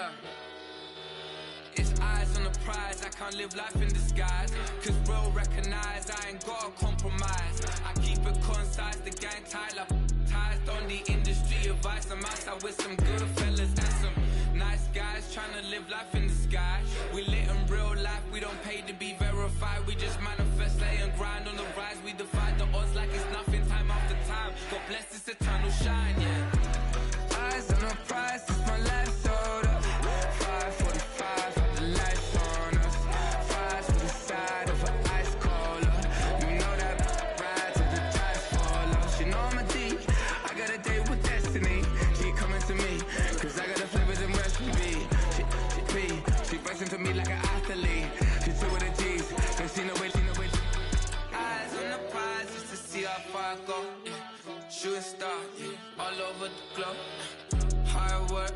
Yeah. It's eyes on the prize, I can't live life in disguise. Cause real recognize I ain't gotta compromise. I keep it concise, the gang tight like ties. On the industry advice, I'm outside with some good fellas and some nice guys trying to live life in the sky. We lit in real life, we don't pay to be verified. We just manifest, lay and grind on the rise. We defy the odds like it's nothing, time after time. God bless this eternal shine, yeah. Eyes on the prize, it's my life sold up. 5:45, the lights on us. Fries to the side of an ice cola. You know that ride till the tires fall off. You know I'm a D, I got a date with destiny. She coming to me, cause I got the flavors and recipe. She flexing to me like an athlete. She two with the G's, and she know it. Eyes on the prize just to see how far I go. Yeah. Shooting star, yeah. All over the globe. Hard work,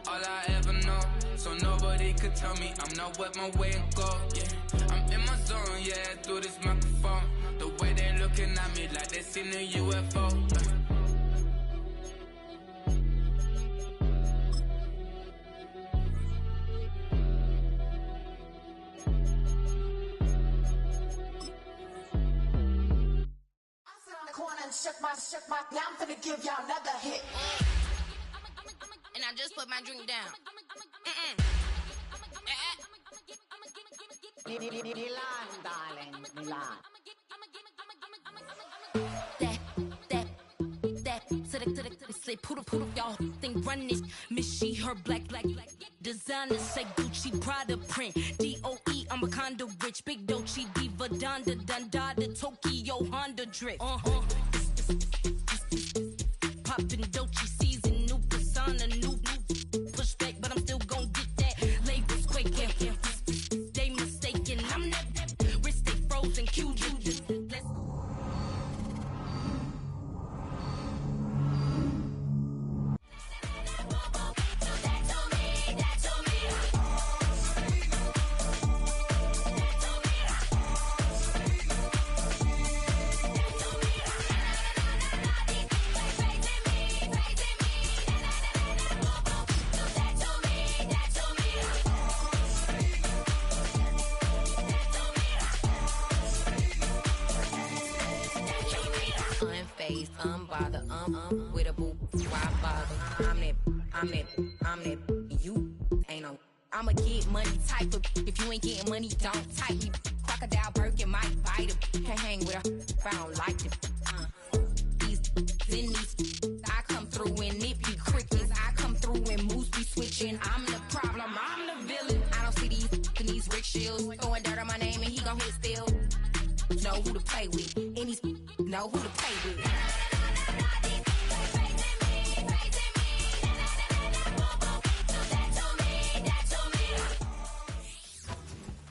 all I ever know. So nobody could tell me I'm not what my way and go. Yeah, I'm in my zone, yeah, through this microphone. The way they looking at me like they seen a UFO. Shook my, now I'm finna give y'all another hit. And I just put my drink down. Milan, darling, Milan. That, to the say, poodle, y'all think run this. Miss she, her black, designer, say Gucci, Prada print. DOE, I'm a condo rich, big Dolce, Diva, Donda, Dundada, Tokyo, Honda drip. Poppin' Dolce season, new persona, new pushback, but I'm still gon' get that. Labels quaking, they mistaken. I'm that wrist stay frozen, QG. Unbothered, with a boo, why bother? I'm that, you ain't no. I'm a get money type of, if you ain't getting money, don't type me. Crocodile Birkin might bite him. Can't hang with her if I don't like them. These, I come through in nippy crickets. I come through when moose be switching. I'm the problem, I'm the villain. I don't see these rickshaws throwing dirt on my name and he gon' hit still. Know who to play with, and these know who to play with.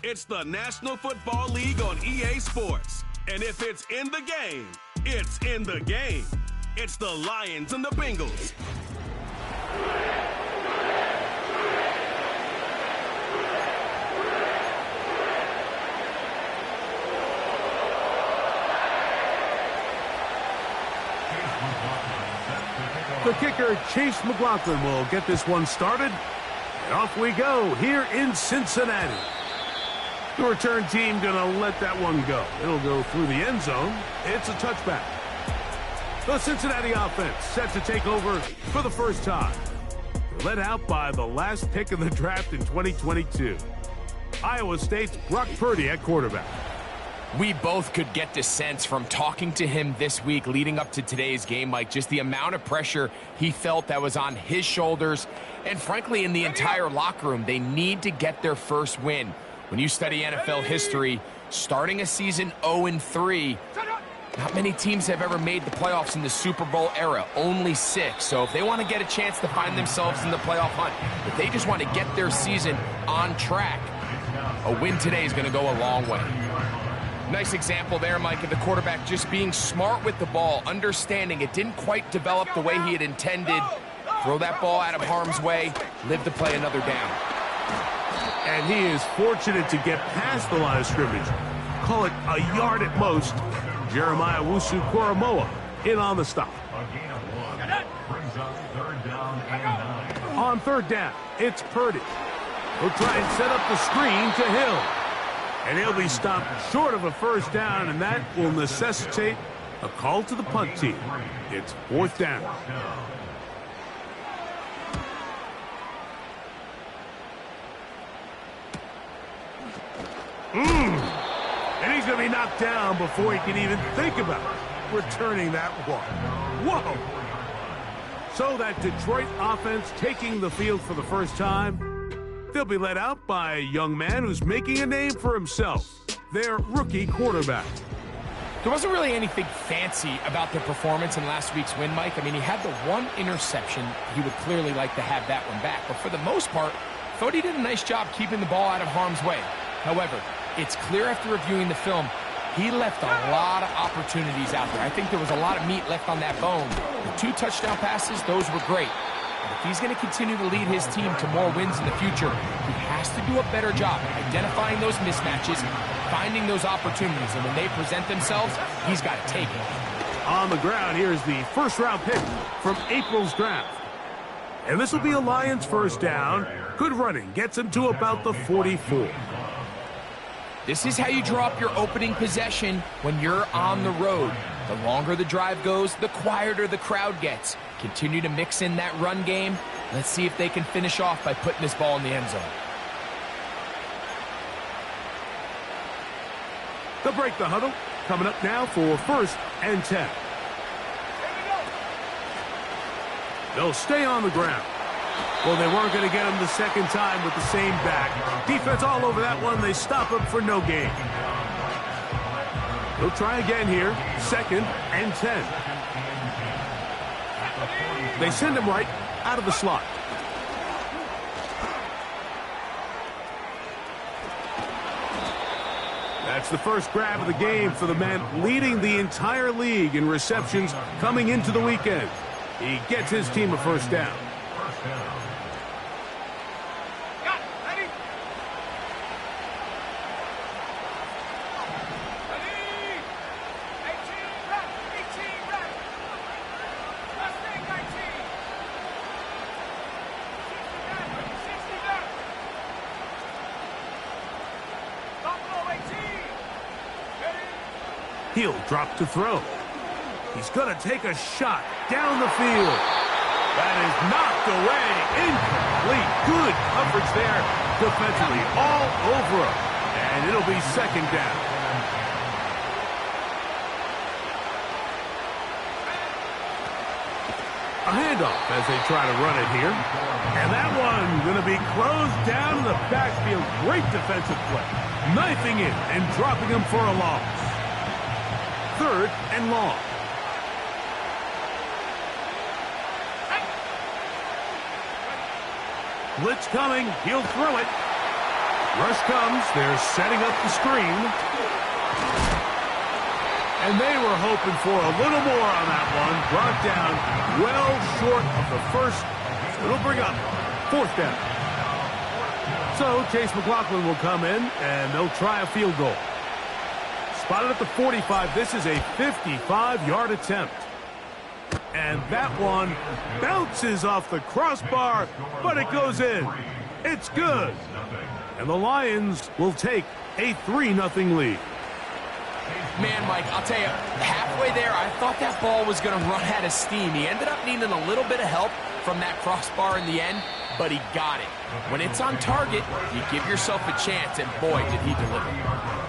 It's the National Football League on EA Sports. And if it's in the game, it's in the game. It's the Lions and the Bengals. The kicker, Chase McLaughlin, will get this one started. And off we go here in Cincinnati. The return team going to let that one go. It'll go through the end zone. It's a touchback. The Cincinnati offense set to take over for the first time. They're led out by the last pick of the draft in 2022. Iowa State's Brock Purdy at quarterback. We both could get the sense from talking to him this week leading up to today's game, Mike, just the amount of pressure he felt that was on his shoulders. And frankly, in the entire locker room, they need to get their first win. When you study NFL history, starting a season 0-3, not many teams have ever made the playoffs in the Super Bowl era, only 6. So if they want to get a chance to find themselves in the playoff hunt, if they just want to get their season on track, a win today is going to go a long way. Nice example there, Mike, of the quarterback just being smart with the ball, understanding it didn't quite develop the way he had intended. Throw that ball out of harm's way, live to play another down. And he is fortunate to get past the line of scrimmage. Call it a yard at most. Jeremiah Wusu-Koramoah in on the stop. A gain of 1 brings up 3rd down and 9. On third down, it's Purdy. He'll try and set up the screen to Hill. And he'll be stopped short of a first down, and that will necessitate a call to the punt team. It's fourth down. And he's going to be knocked down before he can even think about returning that one. Whoa! So that Detroit offense taking the field for the first time. They'll be led out by a young man who's making a name for himself, their rookie quarterback. There wasn't really anything fancy about the performance in last week's win, Mike. I mean, he had the one interception. He would clearly like to have that one back. But for the most part, I thought he did a nice job keeping the ball out of harm's way. However, it's clear after reviewing the film, he left a lot of opportunities out there. I think there was a lot of meat left on that bone. The 2 touchdown passes, those were great. But if he's going to continue to lead his team to more wins in the future, he has to do a better job identifying those mismatches, finding those opportunities, and when they present themselves, he's got to take it. On the ground, here's the first-round pick from April's draft. And this will be a Lions first down. Good running, gets him to about the 44. This is how you draw up your opening possession when you're on the road. The longer the drive goes, the quieter the crowd gets. Continue to mix in that run game. Let's see if they can finish off by putting this ball in the end zone. They'll break the huddle. Coming up now for 1st and 10. They'll stay on the ground. Well, they weren't going to get him the second time with the same back. Defense all over that one. They stop him for no gain. They'll try again here. 2nd and 10. They send him right out of the slot. That's the first grab of the game for the man leading the entire league in receptions coming into the weekend. He gets his team a first down. He'll drop to throw. He's going to take a shot down the field. That is knocked away. Incomplete. Good coverage there defensively all over him. And it'll be 2nd down. A handoff as they try to run it here. And that one going to be closed down in the backfield. Great defensive play. Knifing in and dropping him for a loss. 3rd and long. Blitz coming. He'll throw it. Rush comes. They're setting up the screen. And they were hoping for a little more on that one. Brought down well short of the first. So it'll bring up 4th down. So Chase McLaughlin will come in, and they'll try a field goal. Spotted at the 45. This is a 55-yard attempt. And that one bounces off the crossbar, but it goes in. It's good. And the Lions will take a 3-0 lead. Man, Mike, I'll tell you, halfway there, I thought that ball was going to run out of steam. He ended up needing a little bit of help from that crossbar in the end, but he got it. When it's on target, you give yourself a chance, and boy, did he deliver.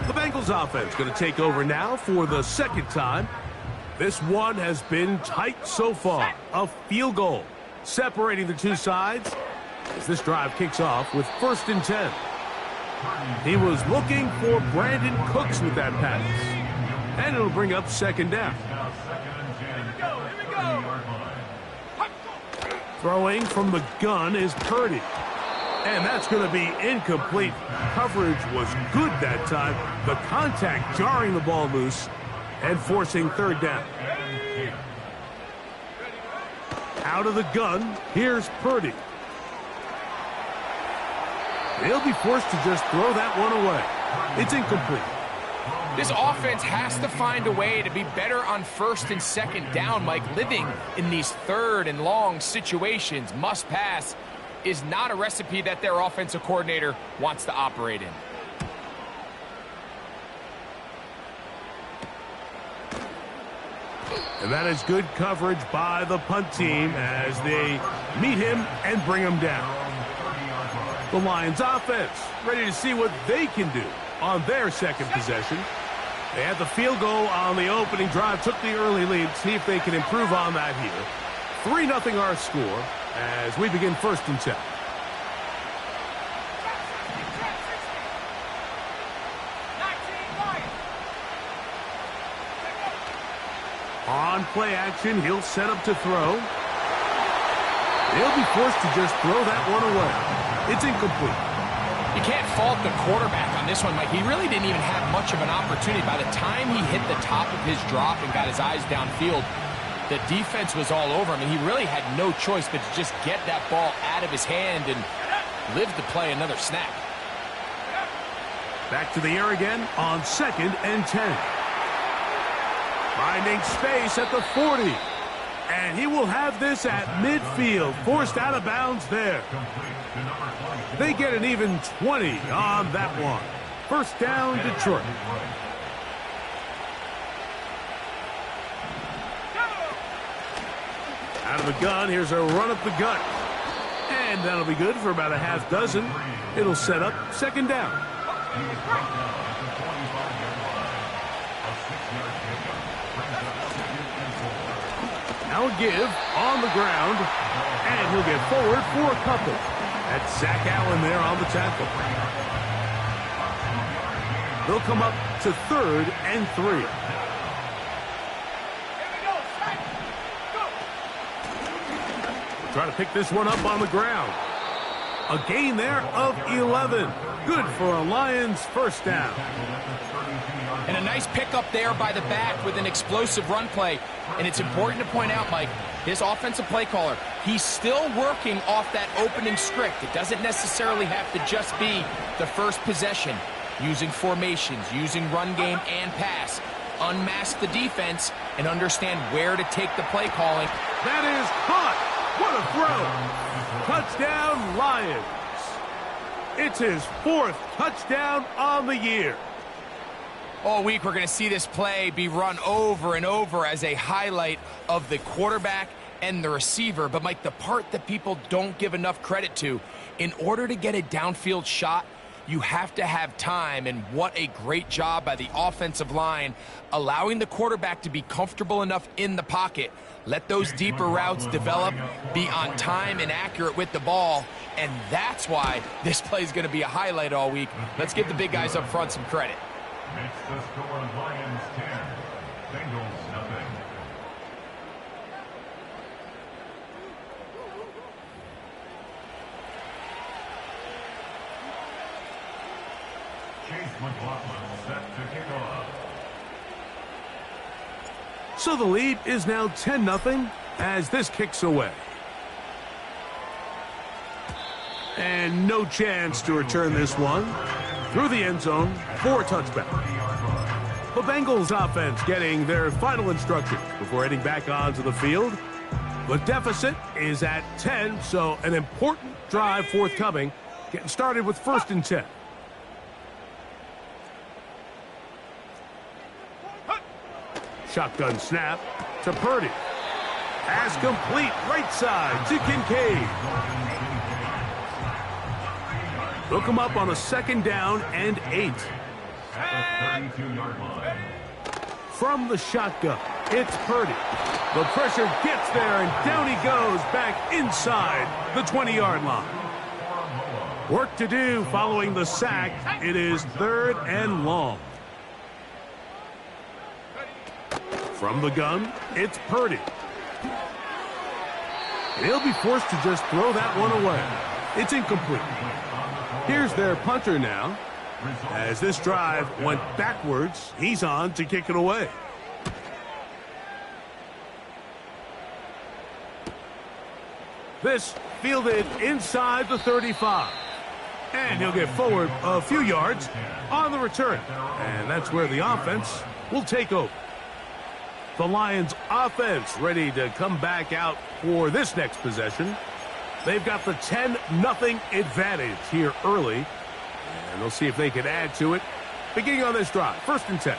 The Bengals offense going to take over now for the 2nd time. This one has been tight so far. A field goal separating the two sides as this drive kicks off with 1st and 10. He was looking for Brandon Cooks with that pass. And it'll bring up 2nd down. Throwing from the gun is Purdy. And that's going to be incomplete. Coverage was good that time. The contact jarring the ball loose and forcing 3rd down. Out of the gun, here's Purdy. They'll be forced to just throw that one away. It's incomplete. This offense has to find a way to be better on 1st and 2nd down, Mike. Living in these 3rd and long situations, must pass. is not a recipe that their offensive coordinator wants to operate in. And that is good coverage by the punt team as they meet him and bring him down. The Lions offense ready to see what they can do on their second possession. They had the field goal on the opening drive, took the early lead. See if they can improve on that here. 3-0 our score as we begin 1st and 10. On play action, he'll set up to throw. He'll be forced to just throw that one away. It's incomplete. You can't fault the quarterback on this one, Mike. He really didn't even have much of an opportunity. By the time he hit the top of his drop and got his eyes downfield, the defense was all over him, and he really had no choice but to just get that ball out of his hand and live to play another snap. Back to the air again on 2nd and 10. Finding space at the 40. And he will have this at midfield, forced out of bounds there. They get an even 20 on that one. 1st down, Detroit. Out of the gun, here's a run up the gut. And that'll be good for about a half dozen. It'll set up 2nd down. Now a give on the ground, and he'll get forward for a couple. That's Zach Allen there on the tackle. They'll come up to 3rd and 3. Try to pick this one up on the ground. A gain there of 11. Good for a Lions 1st down. And a nice pickup there by the back with an explosive run play. And it's important to point out, Mike, this offensive play caller, he's still working off that opening script. It doesn't necessarily have to just be the first possession. Using formations, using run game and pass. Unmask the defense and understand where to take the play calling. That is caught. What a throw. Touchdown, Lions. It's his 4th touchdown on the year. All week, we're going to see this play be run over and over as a highlight of the quarterback and the receiver. But, Mike, the part that people don't give enough credit to, in order to get a downfield shot, you have to have time, and what a great job by the offensive line, allowing the quarterback to be comfortable enough in the pocket. Let those deeper routes develop, be on time and accurate with the ball, and that's why this play is going to be a highlight all week. Let's give the big guys up front some credit. Makes the score Lions 10, Bengals nothing. Chase McLaughlin set to kick off. So the lead is now 10-0 as this kicks away. And no chance to return this one. Through the end zone for a touchback. The Bengals offense getting their final instructions before heading back onto the field. The deficit is at 10, so an important drive forthcoming. Getting started with 1st and 10. Shotgun snap to Purdy. Pass complete right side to Kincaid. They'll come up on a 2nd down and 8. At the 32-yard line. From the shotgun, it's Purdy. The pressure gets there, and down he goes back inside the 20-yard line. Work to do following the sack. It is 3rd and long. From the gun, it's Purdy. He'll be forced to just throw that one away. It's incomplete. Here's their punter now. As this drive went backwards, he's on to kick it away. This fielded inside the 35. And he'll get forward a few yards on the return. And that's where the offense will take over. The Lions offense ready to come back out for this next possession. They've got the 10-0 advantage here early. And they'll see if they can add to it. Beginning on this drive, 1st and 10.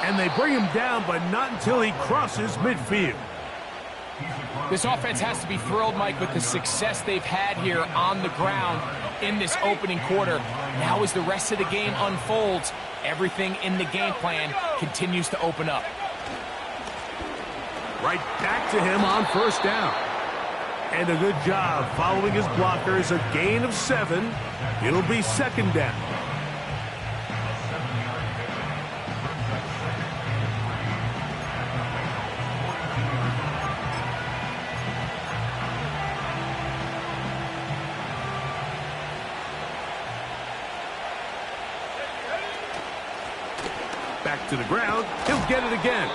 And they bring him down, but not until he crosses midfield. This offense has to be thrilled, Mike, with the success they've had here on the ground in this opening quarter. Now as the rest of the game unfolds, everything in the game plan continues to open up. Right back to him on 1st down. And a good job following his blockers. A gain of 7. It'll be 2nd down. Back to the ground. He'll get it again.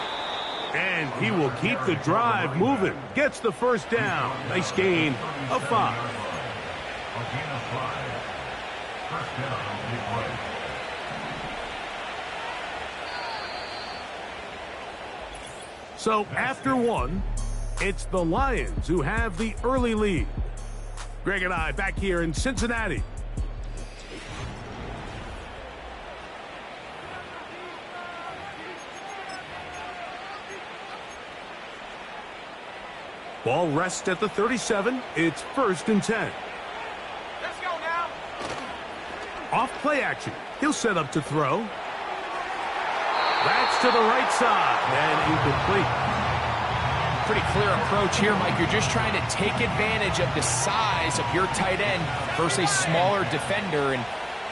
And he will keep the drive moving. Gets the 1st down. Nice gain of 5. A gain of 5. 1st down, big play. So after 1, it's the Lions who have the early lead. Greg and I back here in Cincinnati. Ball rests at the 37. It's 1st and 10. Let's go now. Off play action. He'll set up to throw. That's to the right side and incomplete. Pretty clear approach here, Mike. You're just trying to take advantage of the size of your tight end versus a smaller defender, and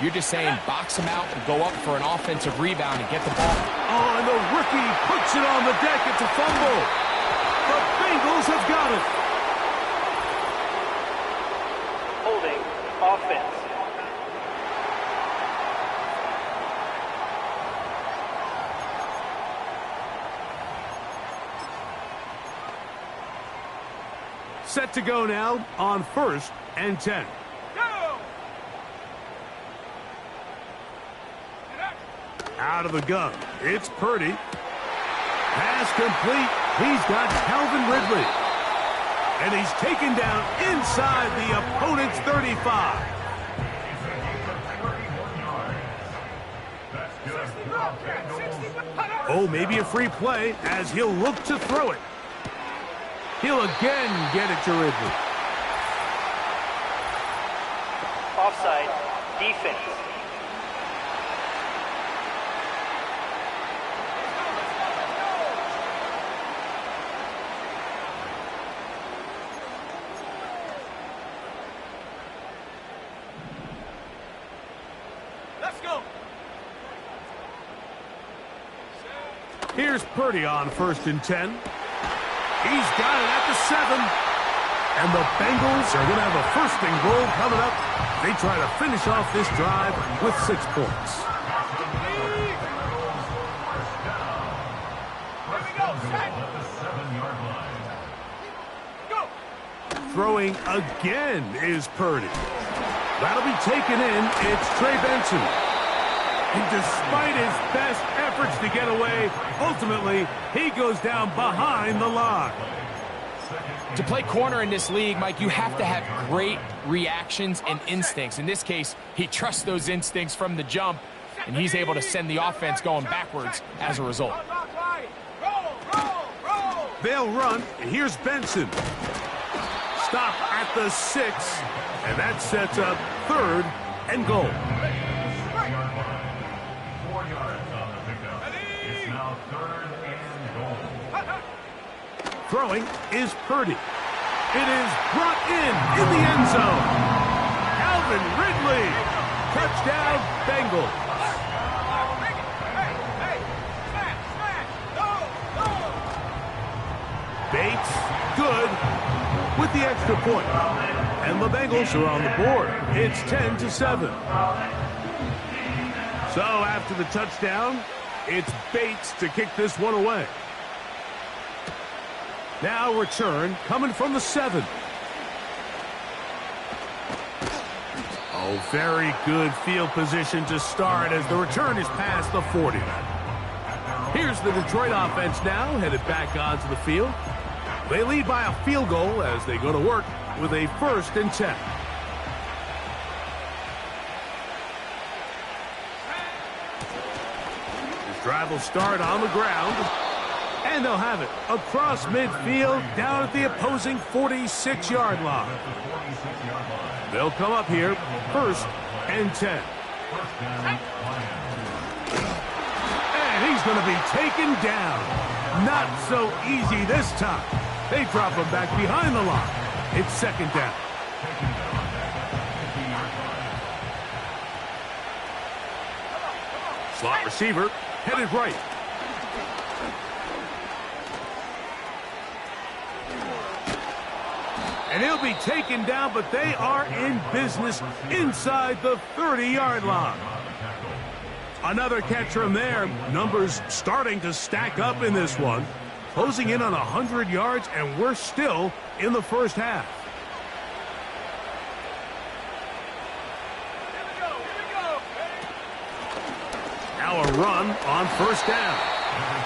you're just saying box him out and go up for an offensive rebound and get the ball. Oh, and the rookie puts it on the deck. It's a fumble. The Bengals have got it. Holding offense. Set to go now on 1st and 10. Go! Out of the gun. It's Purdy. Pass complete. He's got Calvin Ridley. And he's taken down inside the opponent's 35. Oh, maybe a free play as he'll look to throw it. He'll again get it to Ridley. Offside. Defense. Let's go. Here's Purdy on 1st and 10. He's got it at the 7. And the Bengals are going to have a 1st and goal coming up. They try to finish off this drive with 6 points. Throwing again is Purdy. That'll be taken in. It's Trey Benson. And despite his best efforts to get away, ultimately, he goes down behind the line. To play corner in this league, Mike, you have to have great reactions and instincts. In this case, he trusts those instincts from the jump, and he's able to send the offense going backwards as a result. They'll run. Here's Benson. Stop at the 6, and that sets up 3rd and goal. 4 yards on the pickup. It's now 3rd and goal. Throwing is Purdy. It is brought in the end zone. Calvin Ridley. Touchdown, Bengals. Bates, good, with the extra point. And the Bengals are on the board. It's 10-7. So after the touchdown, it's Bates to kick this one away. Now return coming from the 7. Oh, very good field position to start as the return is past the 40. Here's the Detroit offense now, headed back onto the field. They lead by a field goal as they go to work with a 1st and 10. This drive will start on the ground. And they'll have it across midfield down at the opposing 46-yard line. They'll come up here, 1st and 10. And he's going to be taken down. Not so easy this time. They drop him back behind the line. It's 2nd down. Slot receiver headed right. And he'll be taken down, but they are in business inside the 30-yard line. Another catch from there. Numbers starting to stack up in this one. Closing in on 100 yards, and we're still in the 1st half. Now a run on 1st down.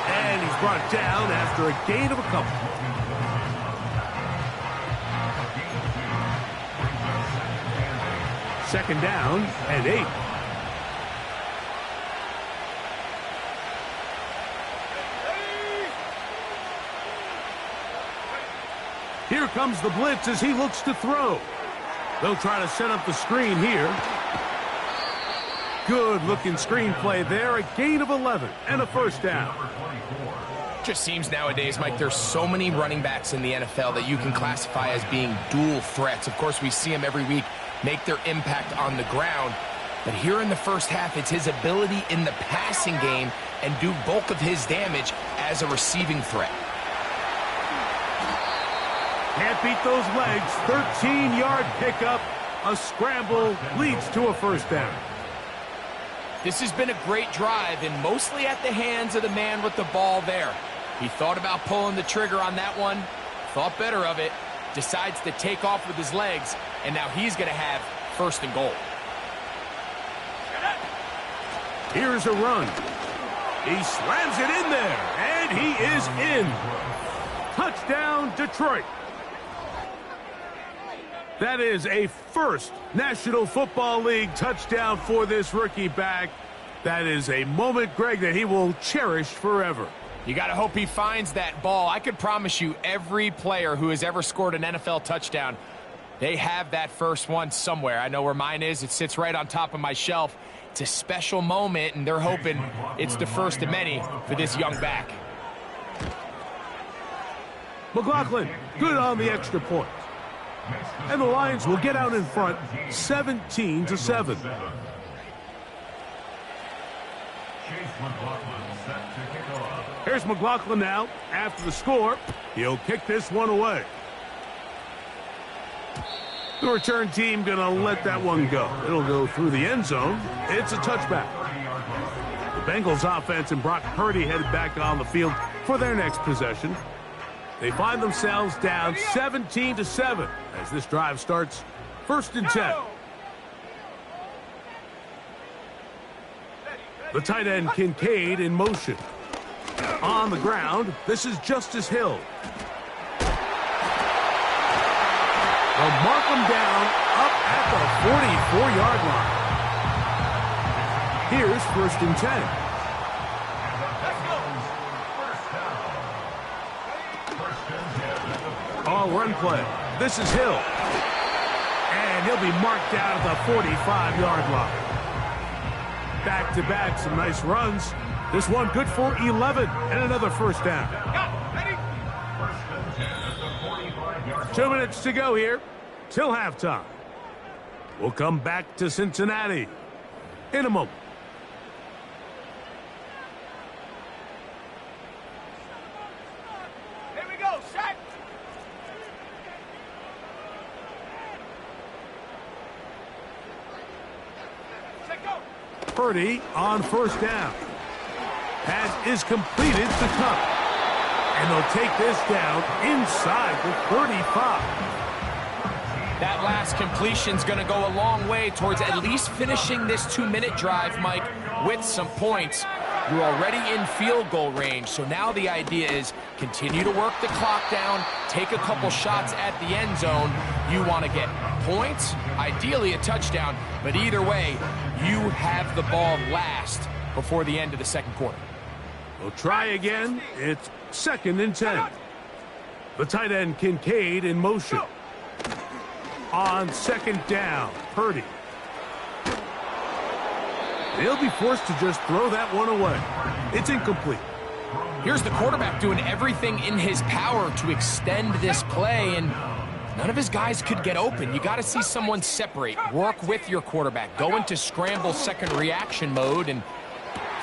And he's brought down after a gain of a couple. Second down and 8. Here comes the blitz as he looks to throw. They'll try to set up the screen here. Good-looking screen play there. A gain of 11 and a 1st down. Just seems nowadays, Mike, there's so many running backs in the NFL that you can classify as being dual threats. Of course, we see them every week make their impact on the ground. But here in the 1st half, it's his ability in the passing game and do bulk of his damage as a receiving threat. Can't beat those legs. 13-yard pickup. A scramble leads to a 1st down. This has been a great drive, and mostly at the hands of the man with the ball there. He thought about pulling the trigger on that one, thought better of it, decides to take off with his legs, and now he's going to have 1st and goal. Here's a run. He slams it in there, and he is in. Touchdown, Detroit. That is a 1st National Football League touchdown for this rookie back. That is a moment, Greg, that he will cherish forever. You got to hope he finds that ball. I could promise you every player who has ever scored an NFL touchdown, they have that first one somewhere. I know where mine is. It sits right on top of my shelf. It's a special moment, and they're hoping it's the first of many for this young back. McLaughlin, good on the extra point. And the Lions will get out in front, 17-7. Here's McLaughlin now. After the score, he'll kick this one away. The return team going to let that one go. It'll go through the end zone. It's a touchback. The Bengals offense and Brock Purdy headed back on the field for their next possession. They find themselves down 17-7 as this drive starts 1st and 10. The tight end Kincaid in motion. On the ground, this is Justice Hill. They'll mark him down up at the 44-yard line. Here's 1st and 10. Run play. This is Hill. And he'll be marked down at the 45-yard line. Back-to-back, some nice runs. This one good for 11 and another 1st down. 2 minutes to go here till halftime. We'll come back to Cincinnati in a moment. Purdy on 1st down. Pass is completed to Cup. And they'll take this down inside the 35. That last completion's going to go a long way towards at least finishing this 2-minute drive, Mike, with some points. You're already in field goal range, so now the idea is continue to work the clock down, take a couple shots at the end zone. You want to get points, ideally a touchdown, but either way, you have the ball last before the end of the second quarter. We'll try again. It's 2nd and 10. The tight end Kincaid in motion. On 2nd down, Purdy. They'll be forced to just throw that one away. It's incomplete. Here's the quarterback doing everything in his power to extend this play, and none of his guys could get open. You got to see someone separate, work with your quarterback, go into scramble second reaction mode, and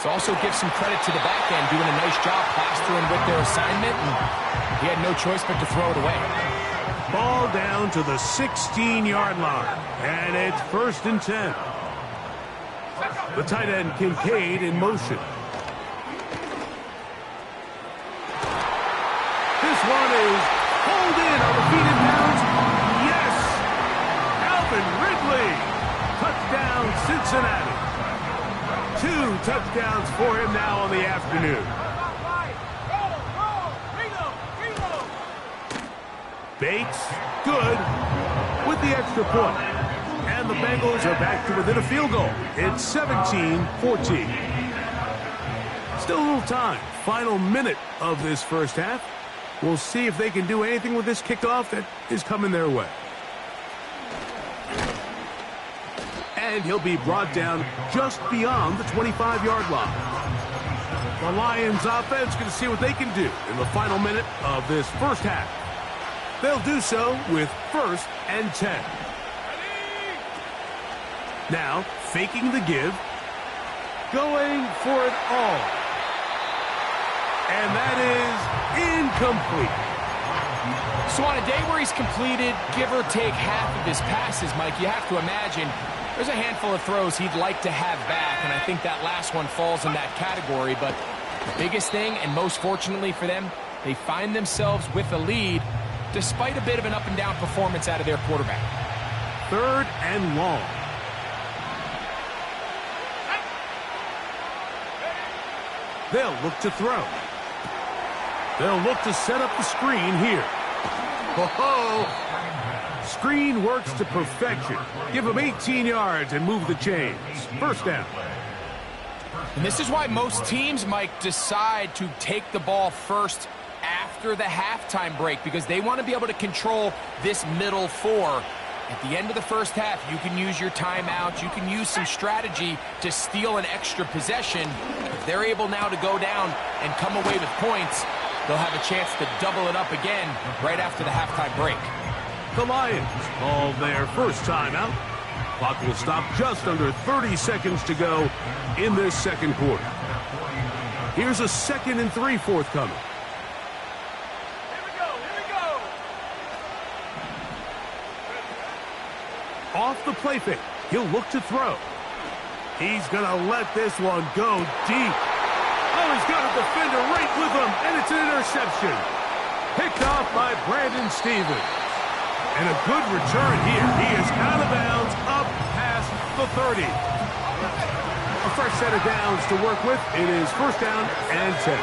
also give some credit to the back end, doing a nice job plastering with their assignment, and he had no choice but to throw it away. Ball down to the 16-yard line, and it's 1st and 10. The tight end Kincaid in motion. This one is pulled in on the feet and bounds. Yes! Alvin Ridley. Touchdown, Cincinnati. 2 touchdowns for him now on the afternoon. Bates, good, with the extra point. And the Bengals are back to within a field goal. It's 17-14. Still a little time. Final minute of this first half. We'll see if they can do anything with this kickoff that is coming their way. And he'll be brought down just beyond the 25-yard line. The Lions offense going to see what they can do in the final minute of this first half. They'll do so with 1st and 10. Now, faking the give, going for it all. And that is incomplete. So on a day where he's completed, give or take half of his passes, Mike, you have to imagine there's a handful of throws he'd like to have back, and I think that last one falls in that category. But the biggest thing, and most fortunately for them, they find themselves with a lead despite a bit of an up-and-down performance out of their quarterback. 3rd and long. They'll look to throw. They'll look to set up the screen here. Ho-ho! Screen works to perfection. Give them 18 yards and move the chains. 1st down. And this is why most teams, Mike, decide to take the ball first after the halftime break, because they want to be able to control this middle 4. At the end of the first half, you can use your timeout. You can use some strategy to steal an extra possession. If they're able now to go down and come away with points, they'll have a chance to double it up again right after the halftime break. The Lions call their first timeout. Clock will stop just under 30 seconds to go in this second quarter. Here's a 2nd and 3 forthcoming. Off the play fake, he'll look to throw. He's going to let this one go deep. Oh, he's got a defender right with him, and it's an interception. Picked off by Brandon Stevens. And a good return here. He is out of bounds up past the 30. A fresh set of downs to work with. It is 1st down and 10.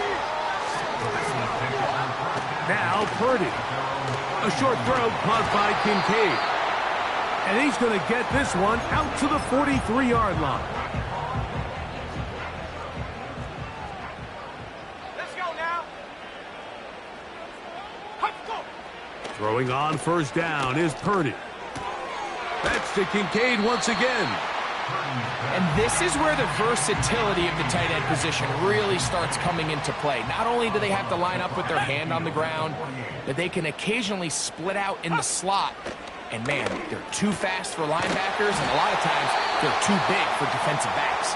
Now Purdy. A short throw caused by Kincaid. And he's going to get this one out to the 43-yard line. Let's go now. Throwing on 1st down is Purdy. That's to Kincaid once again. And this is where the versatility of the tight end position really starts coming into play. Not only do they have to line up with their hand on the ground, but they can occasionally split out in the slot. And man, they're too fast for linebackers, and a lot of times they're too big for defensive backs.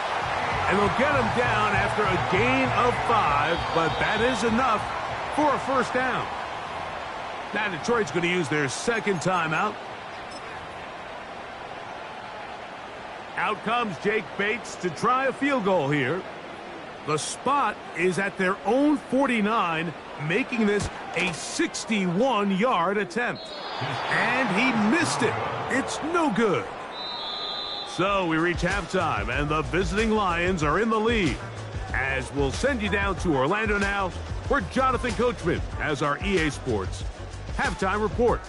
And they'll get him down after a gain of 5, but that is enough for a 1st down. Now Detroit's going to use their 2nd timeout. Out comes Jake Bates to try a field goal here. The spot is at their own 49, making this a 61-yard attempt. And he missed it. It's no good. So we reach halftime, and the visiting Lions are in the lead. as we'll send you down to Orlando now, where Jonathan Coachman has our EA Sports halftime report.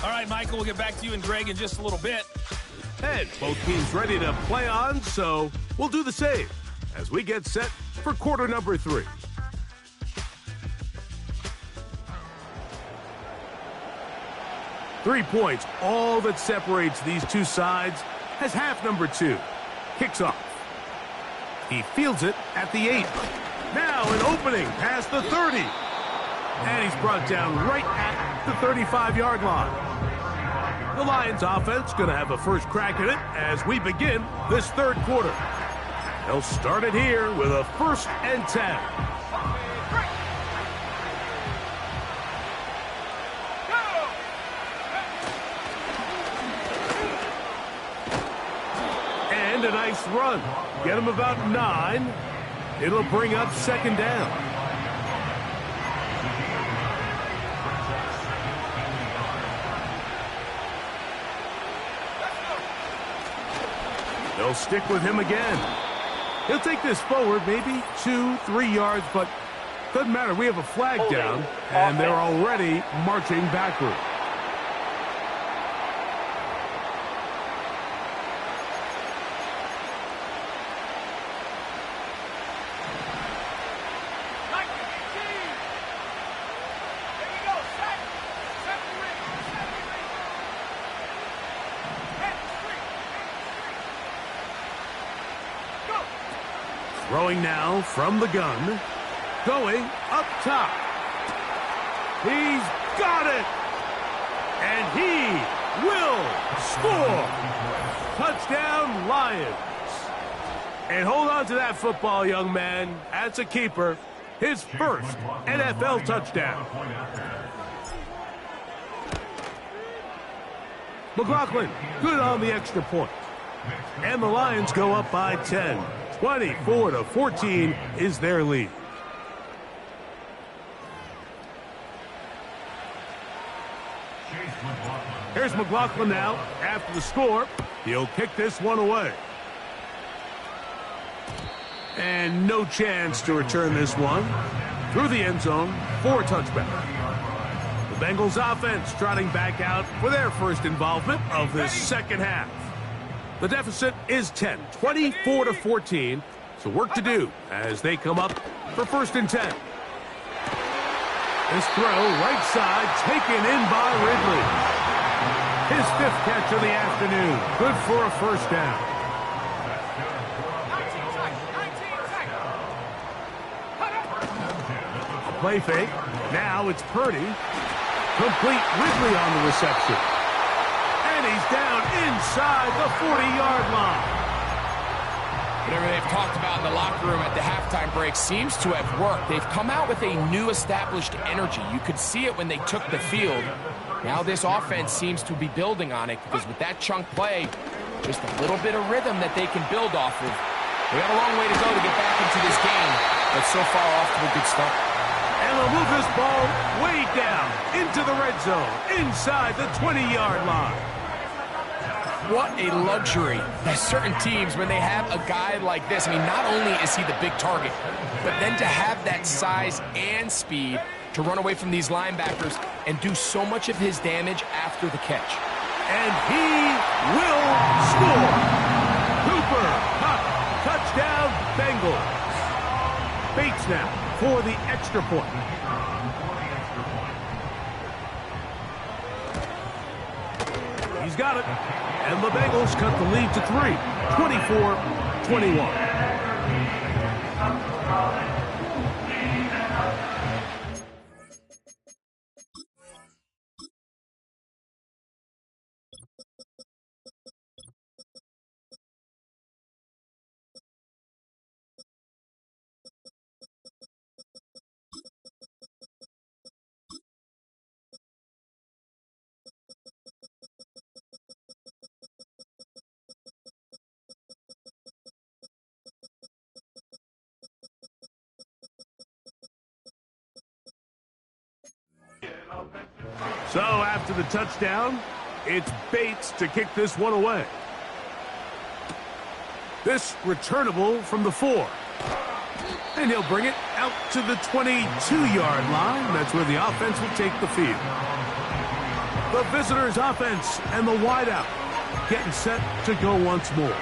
All right, Michael, we'll get back to you and Greg in just a little bit. And both teams ready to play on, so we'll do the same as we get set for quarter number 3. Three points, all that separates these two sides, as half number 2 kicks off. He fields it at the 8. Now an opening past the 30. And he's brought down right at the 35-yard line. The Lions offense going to have a first crack at it as we begin this third quarter. They'll start it here with a 1st and 10. And a nice run. Get him about 9. It'll bring up 2nd down. They'll stick with him again. He'll take this forward, maybe 2-3 yards, but doesn't matter. We have a flag down, and they're already marching backward. Throwing now from the gun. Going up top. He's got it. And he will score. Touchdown, Lions. And hold on to that football, young man. That's a keeper. His first NFL touchdown. McLaughlin, good on the extra point. And the Lions go up by 10. 24-14 is their lead. Here's McLaughlin now. After the score, he'll kick this one away. And no chance to return this one. Through the end zone for a touchback. The Bengals offense trotting back out for their first involvement of this second half. The deficit is 10, 24-14. So work to do as they come up for 1st and 10. This throw right side taken in by Ridley. His 5th catch of the afternoon. Good for a 1st down. A play fake. Now it's Purdy. Complete Ridley on the reception. And he's down inside the 40-yard line. Whatever they've talked about in the locker room at the halftime break seems to have worked. They've come out with a new established energy. You could see it when they took the field. Now this offense seems to be building on it because with that chunk play, just a little bit of rhythm that they can build off of. They got a long way to go to get back into this game, but so far off to a good start. And they'll move this ball way down into the red zone, inside the 20-yard line. What a luxury that certain teams, when they have a guy like this, I mean, not only is he the big target, but then to have that size and speed to run away from these linebackers and do so much of his damage after the catch. And he will score. Cooper, Kupp, touchdown, Bengals. Bates now for the extra point. He's got it. And the Bengals cut the lead to 3, 24-21. So after the touchdown, it's Bates to kick this one away. This returnable from the 4. And he'll bring it out to the 22-yard line. That's where the offense will take the field. The visitors' offense and the wideout getting set to go once more.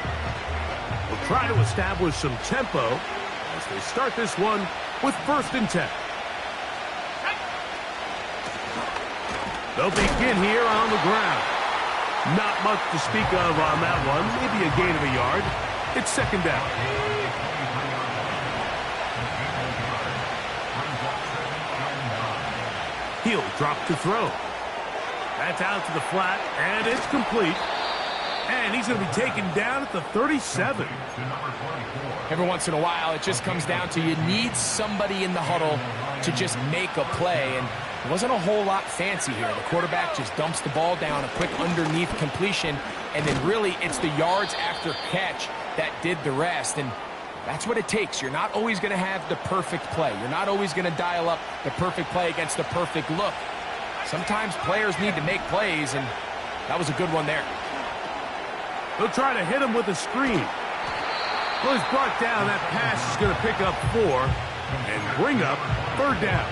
We'll try to establish some tempo as they start this one with 1st and 10. They'll begin here on the ground. Not much to speak of on that one. Maybe a gain of a yard. It's 2nd down. He'll drop to throw. That's out to the flat, and it's complete. And he's going to be taken down at the 37. Every once in a while, it just comes down to you need somebody in the huddle to just make a play. And it wasn't a whole lot fancy here. The quarterback just dumps the ball down, a quick underneath completion, and then really it's the yards after catch that did the rest. And that's what it takes. You're not always going to have the perfect play. You're not always going to dial up the perfect play against the perfect look. Sometimes players need to make plays, and that was a good one there. They'll try to hit him with a screen. Well, he's brought down. That pass is going to pick up 4 and bring up 3rd down.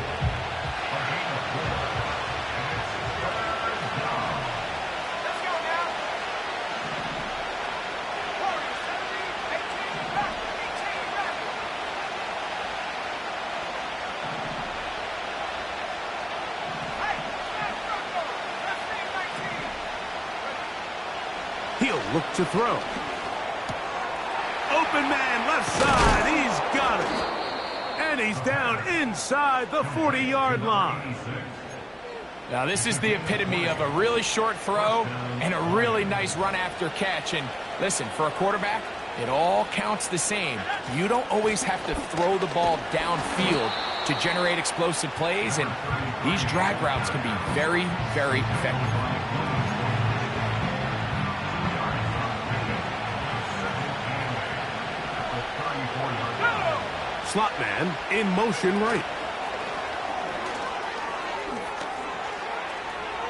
He'll look to throw. Open man, left side. He's got it. And he's down inside the 40-yard line. Now, this is the epitome of a really short throw and a really nice run after catch. And listen, for a quarterback, it all counts the same. You don't always have to throw the ball downfield to generate explosive plays, and these drag routes can be very, very effective. Slot man in motion right.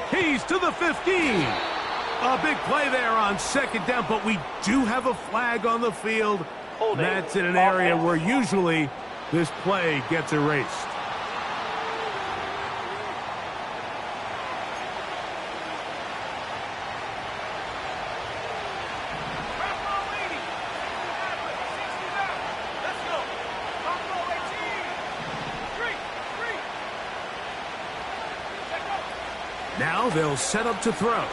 He's to the 15. A big play there on 2nd down, but we do have a flag on the field. That's in an area where usually this play gets erased. Now they'll set up to throw.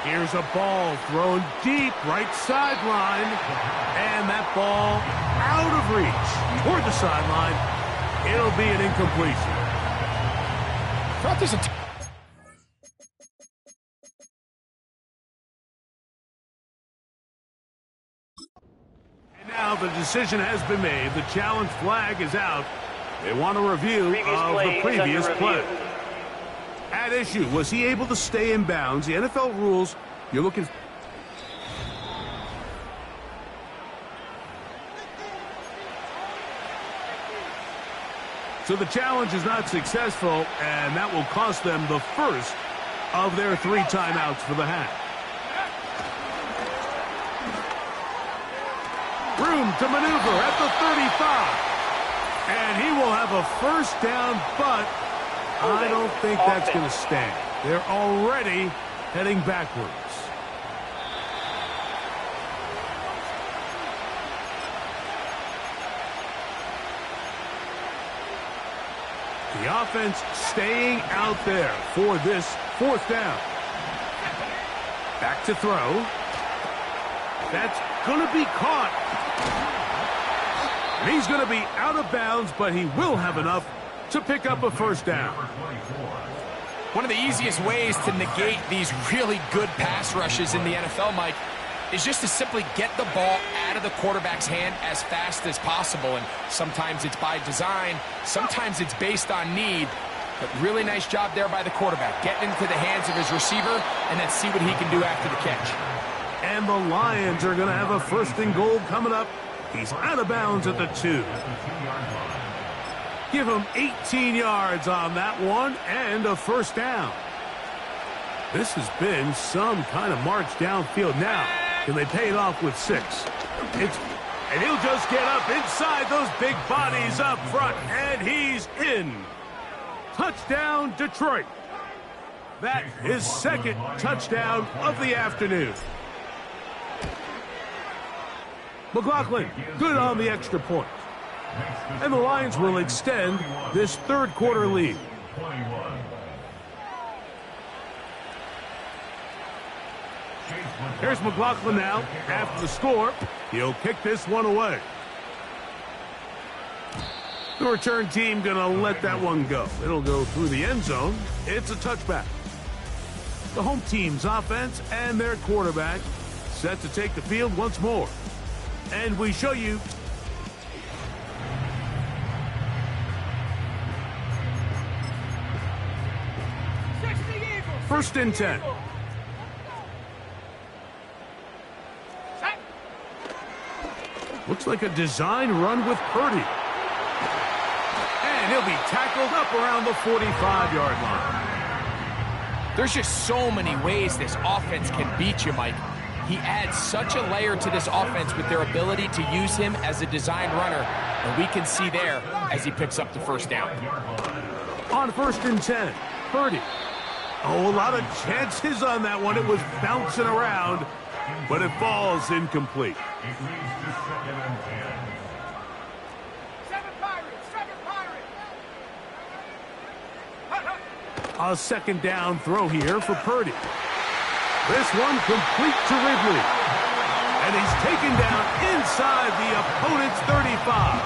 Here's a ball thrown deep right sideline. And that ball out of reach toward the sideline. It'll be an incompletion. And now the decision has been made. The challenge flag is out. They want a review of the previous play. At issue, was he able to stay in bounds? The NFL rules, you're looking... So the challenge is not successful, and that will cost them the first of their 3 timeouts for the half. Room to maneuver at the 35. And he will have a first down, but I don't think that's going to stand. They're already heading backwards. The offense staying out there for this 4th down. Back to throw. That's going to be caught. And he's going to be out of bounds, but he will have enough to pick up a first down. One of the easiest ways to negate these really good pass rushes in the NFL, Mike, is just to simply get the ball out of the quarterback's hand as fast as possible. And sometimes it's by design, sometimes it's based on need. But really nice job there by the quarterback, getting into the hands of his receiver and then see what he can do after the catch. And the Lions are going to have a 1st and goal coming up. He's out of bounds at the 2. Give him 18 yards on that one and a first down. This has been some kind of march downfield. Now, can they pay it off with 6? And he'll just get up inside those big bodies up front, and he's in. Touchdown, Detroit. That is second touchdown of the afternoon. McLaughlin, good on the extra point. And the Lions will extend this third quarter lead. Here's McLaughlin now. After the score, he'll kick this one away. The return team going to let that one go. It'll go through the end zone. It's a touchback. The home team's offense and their quarterback set to take the field once more. And we show you first and 10. Looks like a design run with Purdy. And he'll be tackled up around the 45-yard line. There's just so many ways this offense can beat you, Mike. He adds such a layer to this offense with their ability to use him as a design runner, and we can see there as he picks up the first down. On first and 10, Purdy. Oh, a lot of chances on that one. It was bouncing around, but it falls incomplete. A second down throw here for Purdy. This one complete to Ridley. And he's taken down inside the opponent's 35.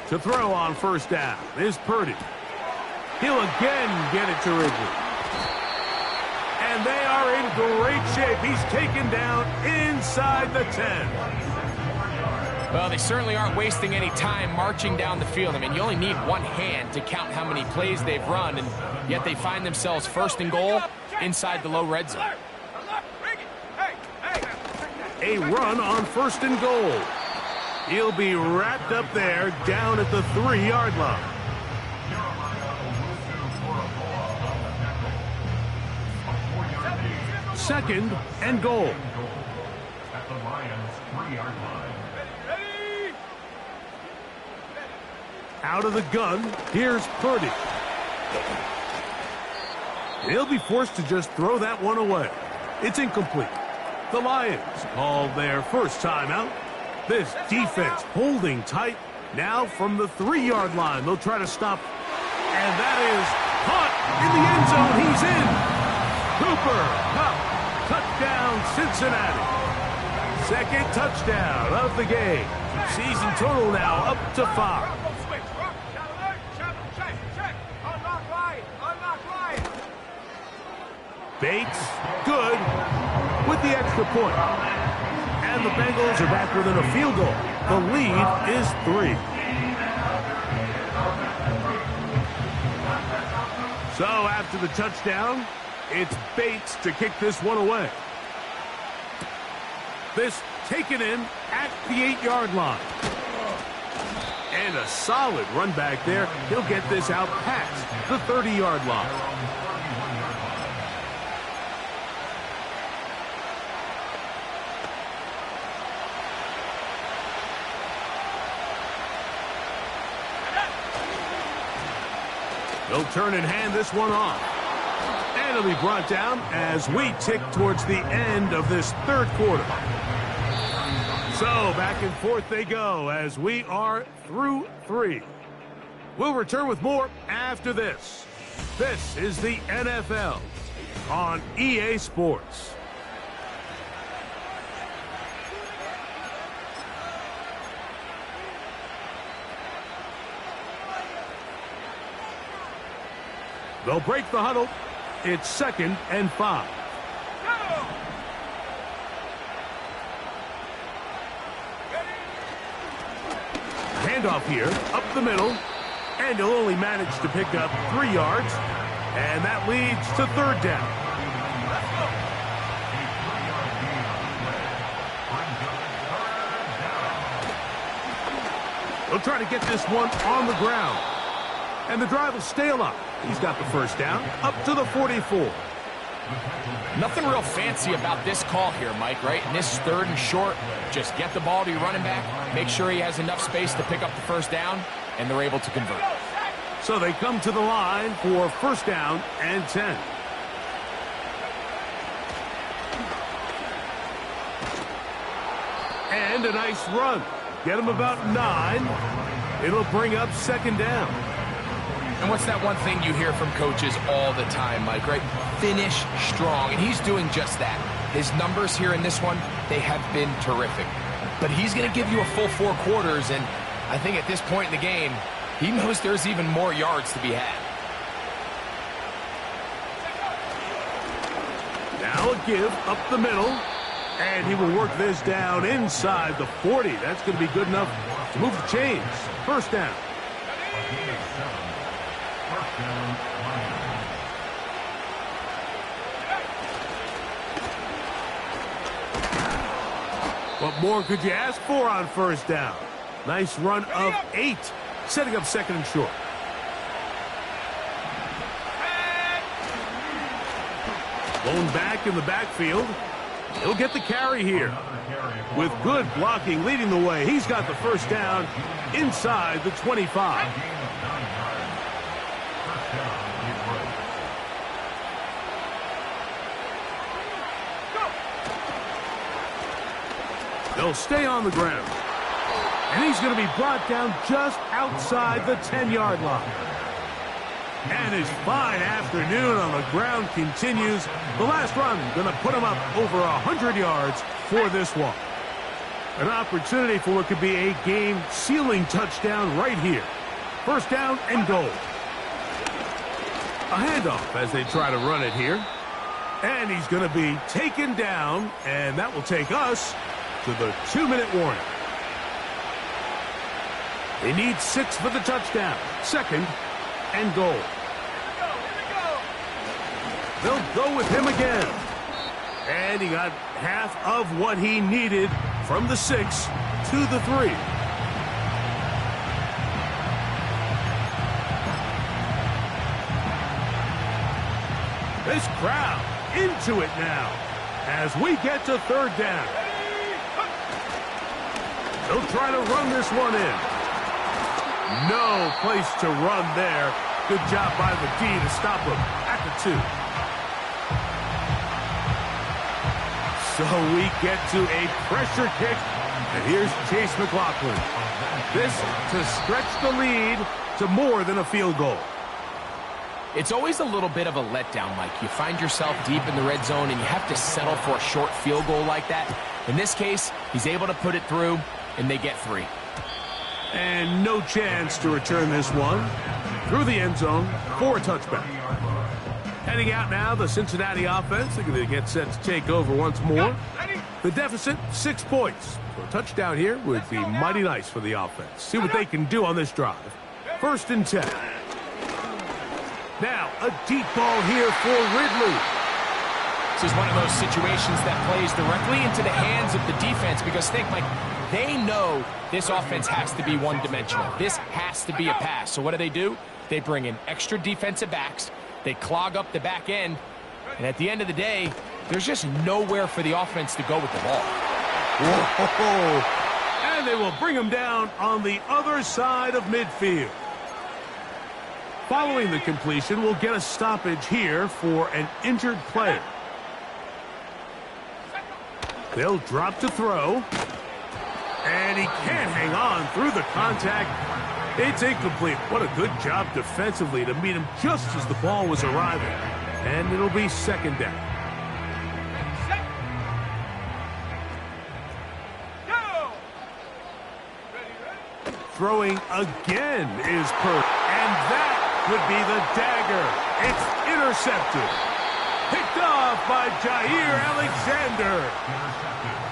To throw on first down is Purdy. He'll again get it to Ridley. And they are in great shape. He's taken down inside the 10. Well, they certainly aren't wasting any time marching down the field. I mean, you only need one hand to count how many plays they've run, and yet they find themselves first and goal inside the low red zone. A run on first and goal. He'll be wrapped up there down at the 3-yard line. Second and goal. At the Lions' 3-yard line. Out of the gun, here's Purdy. He'll be forced to just throw that one away. It's incomplete. The Lions call their first timeout. This defense holding tight. Now from the 3-yard line, they'll try to stop. And that is caught in the end zone. He's in. Cooper Kupp, touchdown Cincinnati. Second touchdown of the game. Season total now up to 5. Bates, good, with the extra point. And the Bengals are back within a field goal. The lead is 3. So after the touchdown, it's Bates to kick this one away. This taken in at the 8-yard line. And a solid run back there. He'll get this out past the 30-yard line. They'll turn and hand this one off. And it'll be brought down as we tick towards the end of this third quarter. So back and forth they go as we are through 3. We'll return with more after this. This is the NFL on EA Sports. They'll break the huddle. It's second and 5. Handoff here, up the middle, and he'll only manage to pick up 3 yards, and that leads to third down. They'll try to get this one on the ground, and the drive will stay alive. He's got the first down up to the 44. Nothing real fancy about this call here, Mike, right? In this 3rd and short, just get the ball to your running back, make sure he has enough space to pick up the first down, and they're able to convert. So they come to the line for first down and 10. And a nice run. Get him about 9. It'll bring up second down. And what's that one thing you hear from coaches all the time, Mike, right? Finish strong, and he's doing just that. His numbers here in this one, they have been terrific. But he's going to give you a full 4 quarters, and I think at this point in the game, he knows there's even more yards to be had. Now a give up the middle, and he will work this down inside the 40. That's going to be good enough to move the chains. First down. What more could you ask for on first down? Nice run of 8, setting up second and short. Blown back in the backfield. He'll get the carry here. With good blocking leading the way, he's got the first down inside the 25. They'll stay on the ground. And he's going to be brought down just outside the 10-yard line. And his fine afternoon on the ground continues. The last run going to put him up over 100 yards for this one. An opportunity for what could be a game-sealing touchdown right here. First down and goal. A handoff as they try to run it here. And he's going to be taken down, and that will take us to the 2-minute warning. They need 6 for the touchdown. Second and goal. They'll go with him again. And he got half of what he needed from the 6 to the 3. This crowd into it now as we get to third down. They'll try to run this one in. No place to run there. Good job by the D to stop him at the 2. So we get to a pressure kick, and here's Chase McLaughlin. This to stretch the lead to more than a field goal. It's always a little bit of a letdown, Mike. You find yourself deep in the red zone, and you have to settle for a short field goal like that. In this case, he's able to put it through, and they get 3. And no chance to return this one through the end zone for a touchback. Heading out now, the Cincinnati offense. They're going to get set to take over once more. The deficit, 6 points. So a touchdown here would be mighty nice for the offense. See what they can do on this drive. First and 10. Now, a deep ball here for Ridley. This is one of those situations that plays directly into the hands of the defense because think, Mike, they know this offense has to be one-dimensional. This has to be a pass. So what do? They bring in extra defensive backs. They clog up the back end. And at the end of the day, there's just nowhere for the offense to go with the ball. Whoa. And they will bring him down on the other side of midfield. Following the completion, we'll get a stoppage here for an injured player. They'll drop to throw. And he can't hang on through the contact. It's incomplete. What a good job defensively to meet him just as the ball was arriving. And it'll be second down. Throwing again is Perk. And that would be the dagger. It's intercepted. Picked off by Jair Alexander.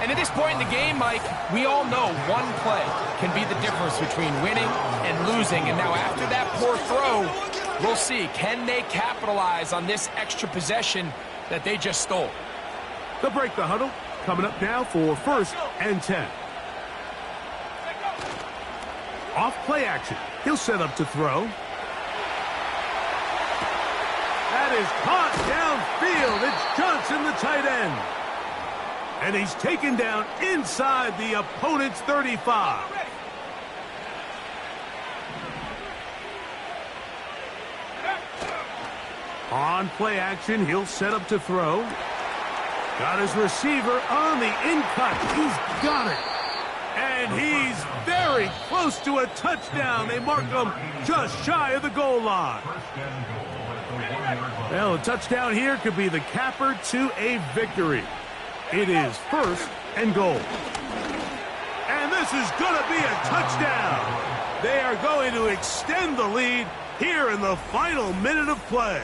And at this point in the game, Mike, we all know one play can be the difference between winning and losing. And now after that poor throw, we'll see, can they capitalize on this extra possession that they just stole? They'll break the huddle. Coming up now for first and 10. Off play action. He'll set up to throw. that is caught downfield. It's Johnson, the tight end. And he's taken down inside the opponent's 35. On play action, he'll set up to throw. Got his receiver on the in-cut. He's got it. And he's very close to a touchdown. They mark him just shy of the goal line. Well, a touchdown here could be the capper to a victory. It is 1st and goal. And this is going to be a touchdown. They are going to extend the lead here in the final minute of play.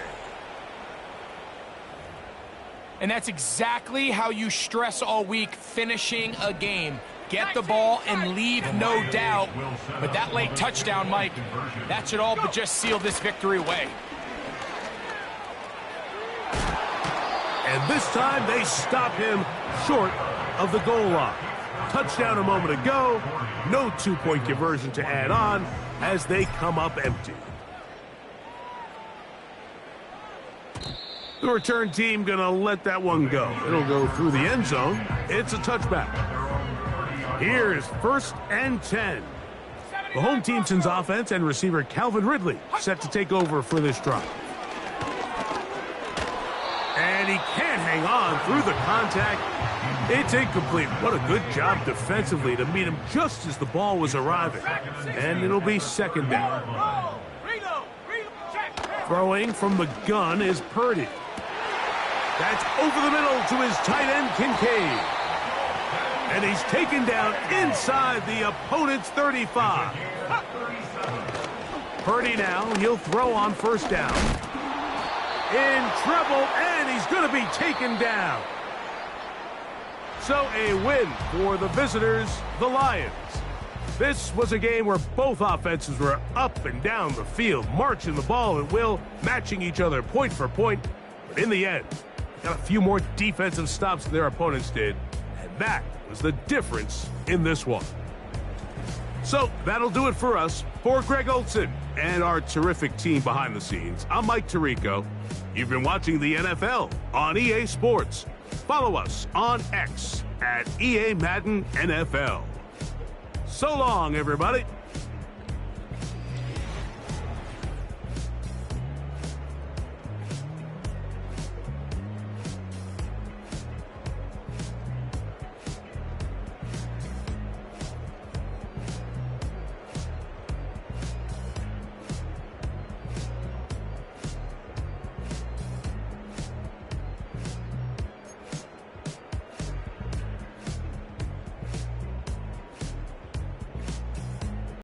And that's exactly how you stress all week, finishing a game. Get the ball and leave no doubt. But that late touchdown, Mike, that should all but just seal this victory away. And this time they stop him short of the goal line. Touchdown a moment ago. No two-point conversion to add on as they come up empty. The return team going to let that one go. It'll go through the end zone. It's a touchback. Here is 1st and 10. The home team sends offense and receiver Calvin Ridley set to take over for this drive. And he can't hang on through the contact. It's incomplete. What a good job defensively to meet him just as the ball was arriving. And it'll be 2nd down. Throwing from the gun is Purdy. That's over the middle to his tight end, Kincaid. And he's taken down inside the opponent's 35. Purdy now, he'll throw on 1st down. In trouble, and he's going to be taken down. So a win for the visitors, the Lions. This was a game where both offenses were up and down the field, marching the ball at will, matching each other point for point. But in the end, got a few more defensive stops than their opponents did, and that was the difference in this one. So that'll do it for us. For Greg Olson and our terrific team behind the scenes, I'm Mike Tirico. You've been watching the NFL on EA Sports. Follow us on X at EA Madden NFL. So long, everybody.